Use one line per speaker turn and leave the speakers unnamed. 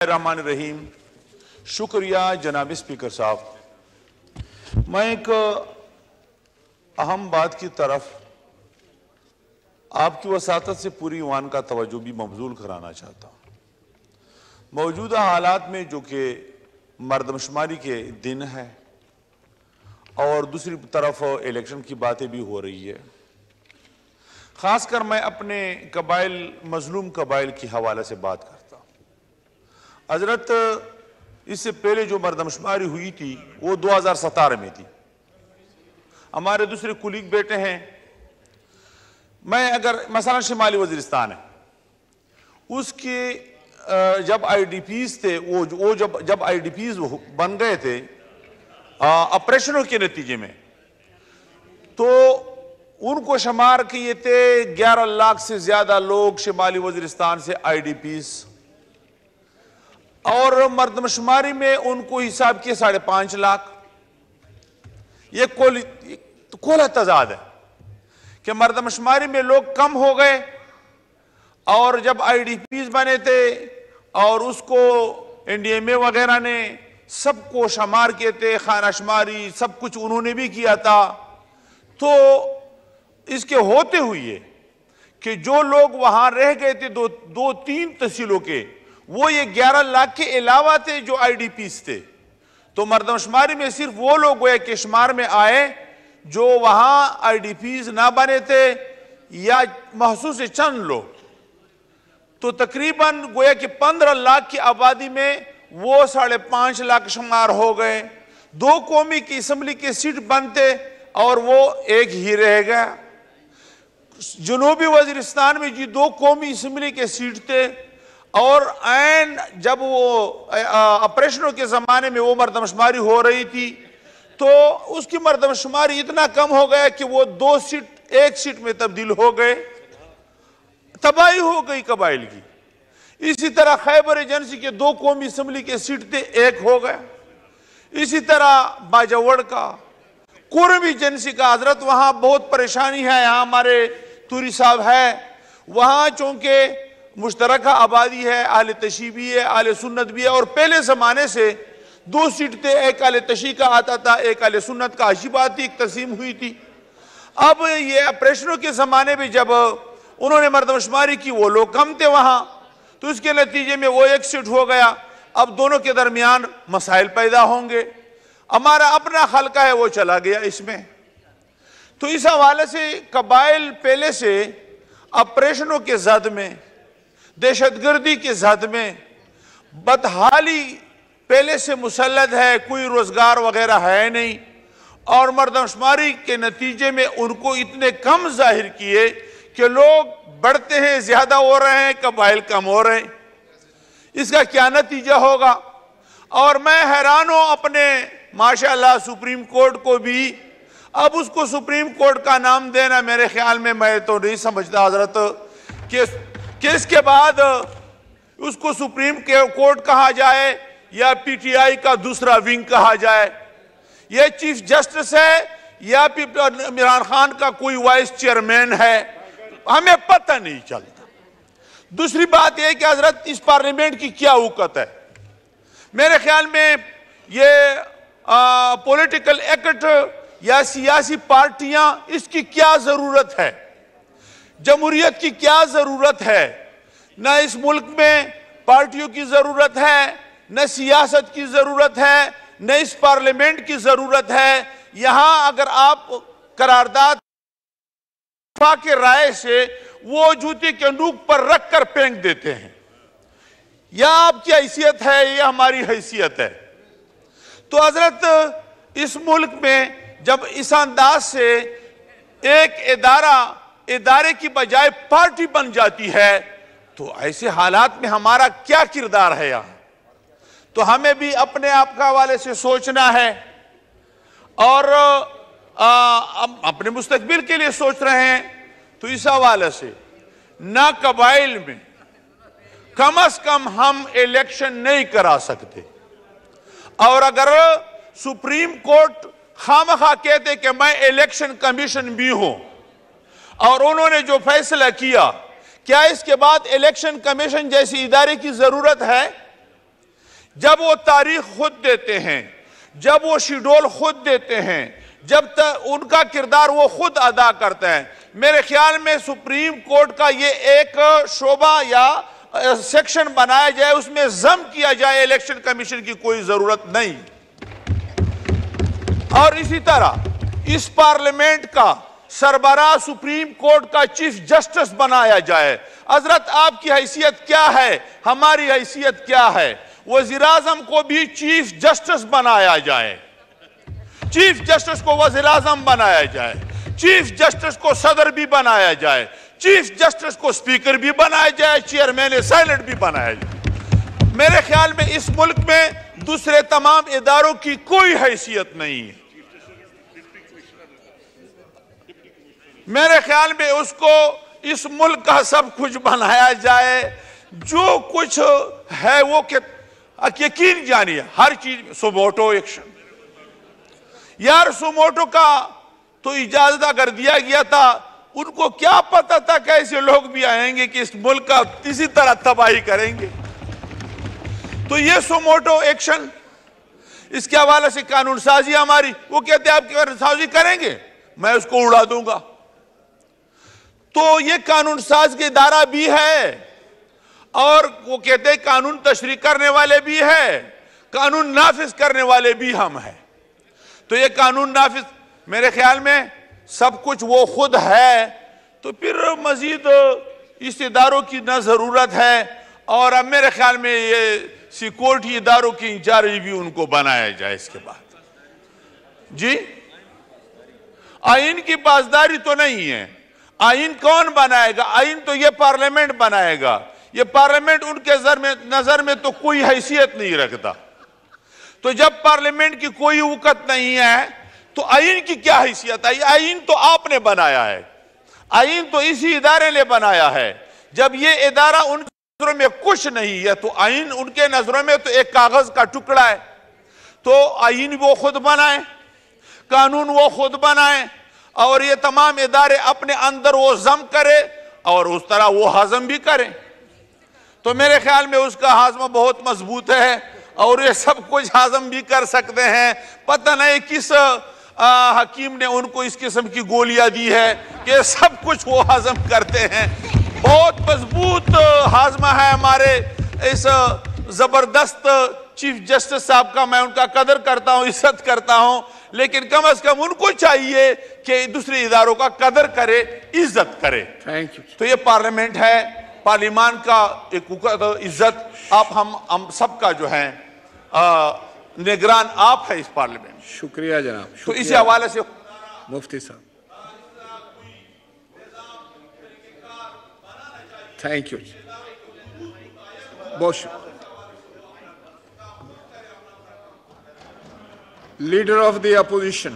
रहमान रहीम। शुक्रिया जनाब स्पीकर साहब। मैं एक अहम बात की तरफ आपकी वसातत से पूरी ईवान का तवज्जो भी मबजूल कराना चाहता हूँ। मौजूदा हालात में जो कि मर्दमशुमारी के दिन है और दूसरी तरफ इलेक्शन की बातें भी हो रही है, खासकर मैं अपने कबाइल मजलूम कबाइल के हवाले से बात करता हूँ। हजरत इससे पहले जो मर्दमशुमारी हुई थी वो 2017 में थी। हमारे दूसरे कुलीग बेटे हैं, मैं अगर मसलन शिमाली वजीरिस्तान है उसके जब आईडीपीज थे वो जब आईडीपीज बन गए थे ऑपरेशनों के नतीजे में, तो उनको शुमार किए थे 11 लाख से ज्यादा लोग शिमाली वजीरिस्तान से आईडीपीज, और मर्दमशुमारी में उनको हिसाब किए 5.5 लाख। ये कोला तजाद है कि मर्दमशुमारी में लोग कम हो गए और जब आईडीपीज बने थे और उसको एनडीएमए वगैरह ने सबको शुमार किए थे, खानाशुमारी सब कुछ उन्होंने भी किया था। तो इसके होते हुए कि जो लोग वहां रह गए थे दो तीन तहसीलों के, वो ये 11 लाख के अलावा थे जो आईडीपीज थे। तो मर्दमशुमारी में सिर्फ वो लोग गोया के शुमार में आए जो वहां आईडीपीज ना बने थे या महसूस चंद लोग। तो तकरीबन गोया कि 15 लाख की आबादी में वो 5.5 लाख शुमार हो गए। 2 कौमी की असम्बली के सीट बनते और वो एक ही रह गया। जनूबी वजीरिस्तान में जी 2 कौमी असम्बली के सीट थे और ऐन जब वो ऑपरेशनों के जमाने में वो मर्दमशुमारी हो रही थी तो उसकी मर्दमशुमारी इतना कम हो गया कि वो 2 सीट 1 सीट में तब्दील हो गए। तबाही हो गई कबाइल की। इसी तरह खैबर एजेंसी के 2 कौमी असम्बली के सीट थे, 1 हो गया। इसी तरह बाजवड़ का कुर्मी एजेंसी का हजरत वहां बहुत परेशानी है। यहाँ हमारे तुरी साहब है, वहां चूंकि मुश्तरका आबादी है, आले तशी भी है, आले सुन्नत भी है, और पहले जमाने से 2 सीट थे, एक आले तशी का आता था, एक आले सुन्नत का। अच्छी बात थी, एक तकसीम हुई थी। अब ये ऑपरेशनों के जमाने में जब उन्होंने मर्दमशुमारी की वो लोग कम थे वहां, तो इसके नतीजे में वो 1 सीट हो गया। अब दोनों के दरमियान मसाइल पैदा होंगे। हमारा अपना हल्का है वो चला गया इसमें। तो इस हवाले से कबाइल पहले से ऑपरेशनों के जद में, दहशतगर्दी के जद में, बदहाली पहले से मुसल्लत है, कोई रोजगार वगैरह है नहीं, और मर्दमशुमारी के नतीजे में उनको इतने कम जाहिर किए कि लोग बढ़ते हैं, ज्यादा हो रहे हैं, कबाइल कम हो रहे हैं। इसका क्या नतीजा होगा? और मैं हैरान हूं अपने माशाअल्लाह सुप्रीम कोर्ट को भी। अब उसको सुप्रीम कोर्ट का नाम देना मेरे ख्याल में, मैं तो नहीं समझता हजरत कि इसके बाद उसको सुप्रीम कोर्ट कहा जाए या पीटीआई का दूसरा विंग कहा जाए। यह चीफ जस्टिस है या इमरान खान का कोई वाइस चेयरमैन है, हमें पता नहीं चलता। दूसरी बात यह कि हजरत इस पार्लियामेंट की क्या औकात है? मेरे ख्याल में ये पॉलिटिकल एक्ट या सियासी पार्टियां, इसकी क्या जरूरत है? जमहूरियत की क्या जरूरत है? न इस मुल्क में पार्टियों की जरूरत है, न सियासत की जरूरत है, न इस पार्लियामेंट की जरूरत है। यहां अगर आप करारदाद के राय से वो जूते के नूक पर रखकर फेंक देते हैं, यह आपकी हैसियत है, यह हमारी हैसियत है। तो हजरत इस मुल्क में जब इस अंदाज से एक इदारे की बजाय पार्टी बन जाती है, तो ऐसे हालात में हमारा क्या किरदार है यहां? तो हमें भी अपने आप का हवाले से सोचना है और अपने मुस्तकबिल के लिए सोच रहे हैं। तो इस हवाले से ना कबाइल में कम से कम हम इलेक्शन नहीं करा सकते, और अगर सुप्रीम कोर्ट खामखा कहते कि मैं इलेक्शन कमीशन भी हूं और उन्होंने जो फैसला किया, क्या इसके बाद इलेक्शन कमीशन जैसी इदारे की जरूरत है? जब वो तारीख खुद देते हैं, जब वो शेड्यूल खुद देते हैं, जब तक उनका किरदार वो खुद अदा करते हैं, मेरे ख्याल में सुप्रीम कोर्ट का ये एक शोबा या सेक्शन बनाया जाए, उसमें जम किया जाए इलेक्शन कमीशन की कोई जरूरत नहीं। और इसी तरह इस पार्लियामेंट का सरबराह सुप्रीम कोर्ट का चीफ जस्टिस बनाया जाए। हजरत आपकी हैसियत क्या है, हमारी हैसियत क्या है, वजीर आजम को भी चीफ जस्टिस बनाया जाए, चीफ जस्टिस को वजीर आजम बनाया जाए, चीफ जस्टिस को सदर भी बनाया जाए, चीफ जस्टिस को स्पीकर भी बनाया जाए, चेयरमैन साइलेंट भी बनाया जाए। मेरे ख्याल में इस मुल्क में दूसरे तमाम इदारों की कोई हैसियत नहीं है। मेरे ख्याल में उसको इस मुल्क का सब कुछ बनाया जाए, जो कुछ है वो यकीन जानिए हर चीज में। सुमोटो एक्शन, यार सुमोटो का तो इजाजत अगर दिया गया था, उनको क्या पता था कैसे लोग भी आएंगे कि इस मुल्क का किसी तरह तबाही करेंगे। तो ये सुमोटो एक्शन, इसके हवाले से कानून साजी हमारी, वो कहते हैं आप कानून साजी करेंगे, मैं उसको उड़ा दूंगा। तो ये कानून साज के इदारा भी है, और वो कहते हैं कानून तशरीह करने वाले भी है, कानून नाफिज करने वाले भी हम हैं। तो ये कानून नाफिज, मेरे ख्याल में सब कुछ वो खुद है, तो फिर मजीद इस इदारों की न जरूरत है। और अब मेरे ख्याल में ये सिक्योरिटी इदारों की इंचार्ज भी उनको बनाया जाए। इसके बाद जी आइन की पासदारी तो नहीं है, आइन कौन बनाएगा? आइन तो ये पार्लियामेंट बनाएगा। ये पार्लियामेंट उनके नजर में तो कोई हैसियत नहीं रखता। तो जब पार्लियामेंट की कोई औकात नहीं है तो आइन की क्या हैसियत है? आइन तो आपने बनाया है, आइन तो इसी इदारे ने बनाया है। जब ये इदारा उनकी नजरों में कुछ नहीं है तो आइन उनके नजरों में तो एक कागज का टुकड़ा है। तो आइन वो खुद बनाए, कानून वो खुद बनाए, और ये तमाम इदारे अपने अंदर वो जम करे और उस तरह वो हजम भी करे। तो मेरे ख्याल में उसका हाजमा बहुत मजबूत है और ये सब कुछ हजम भी कर सकते हैं। पता नहीं किस हकीम ने उनको इस किस्म की गोलियां दी है कि सब कुछ वो हजम करते हैं। बहुत मजबूत हाजमा है हमारे इस जबरदस्त चीफ जस्टिस साहब का। मैं उनका कदर करता हूं, इज्जत करता हूं, लेकिन कम से कम उनको चाहिए कि दूसरे इदारों का कदर करे, इज्जत करे।
Thank you.
तो ये पार्लियामेंट है, पार्लियामान का एक इज्जत आप हम सबका जो है निगरान आप है इस पार्लियामेंट।
शुक्रिया जनाब।
तो इसी हवाले से
मुफ्ती साहब थैंक यू, बहुत शुक्रिया। Leader of the opposition.